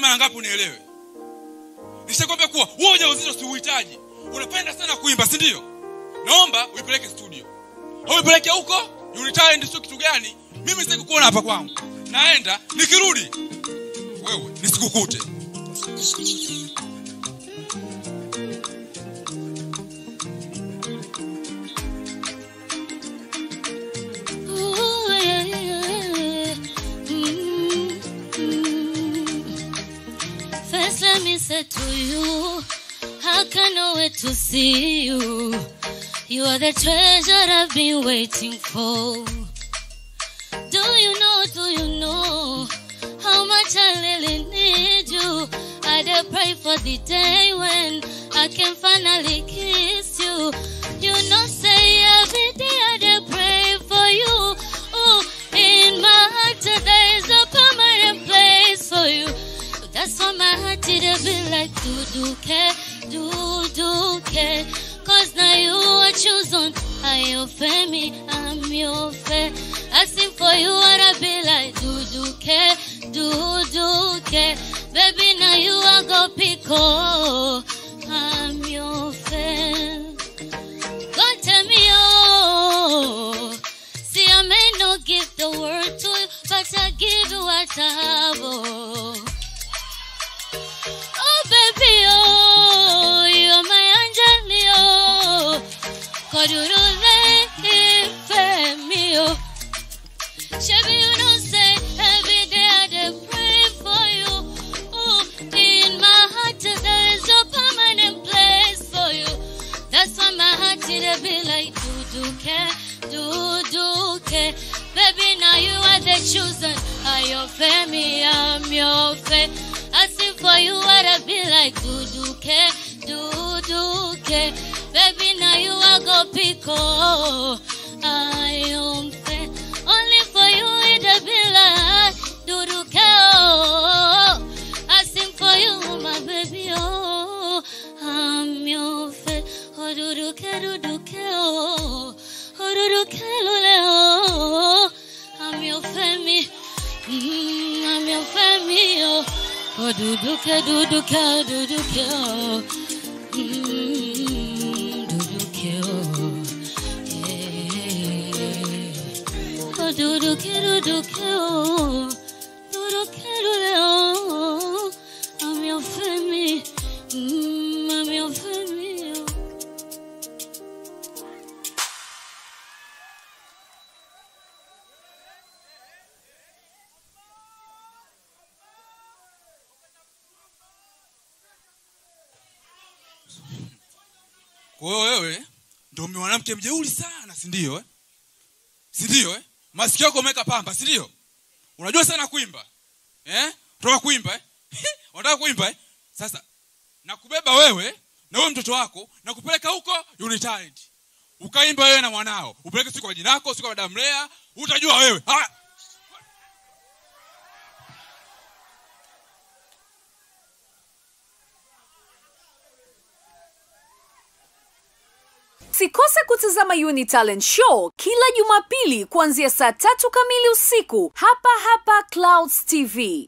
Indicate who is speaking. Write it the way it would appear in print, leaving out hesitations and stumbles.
Speaker 1: mara ngapi unielewe? Nishakwambia kuwa wewe ujauzito si uhitaji. Unapenda sana kuimba, si ndio? Naomba uipeleke studio. Au uipeleke huko, unitende sio kitu gani? Mimi sitaki kuona hapa kwangu. Naenda, nikirudi wewe nisikukute.
Speaker 2: Let me say to you, how can I wait to see you? You are the treasure I've been waiting for. Do you know how much I really need you? I did pray for the day when I can finally kiss you. You know, say every day I did pray for you. Oh, in my heart there is a permanent place for you. That's why my heart did be like do care. Cause now you are chosen. I your family, I'm your fair. I sing for you what I be like do care. Baby, now you are go pico. I'm your fan. God tell me, oh. See, I may not give the word to you, but I give you what I have, oh. Oh, baby, oh. You're my angel, oh. God, you don't let me, oh. Shabby, you don't say every day I dey pray for you. Oh, in my heart there is a permanent place for you. That's why my heart did be like do care. Baby, now you are the chosen. I your family, I'm your fair. I sing for you what I be like do care. Baby, now you are go pico. I am fair. Only for you it be like do care. I sing for you, my baby, oh. I'm your fair. Oh, do care, oh. Oh, do care, oh. I'm your family. I'm your family, oh. Oh, do care, oh. Do care, oh. Oh, do care, oh. Oh. I'm your family. I'm your family, oh.
Speaker 1: Kwa hiyo wewe ndio mwanamke mjeuri sana, si ndio eh? Si ndio eh? Masikio yako umeka pamba, si ndio? Unajua sana kuimba. Unataka kuimba Unataka kuimba Sasa nakubeba wewe na wewe mtoto wako na kupeleka huko United. Ukaimba wewe na mwanao. Upeleke siku kwa jinako, siku kwa damlea, utajua wewe.
Speaker 3: Sikose kutazama Uni Talent Show kila Jumapili kuanzia saa 3 kamili usiku hapa Clouds TV.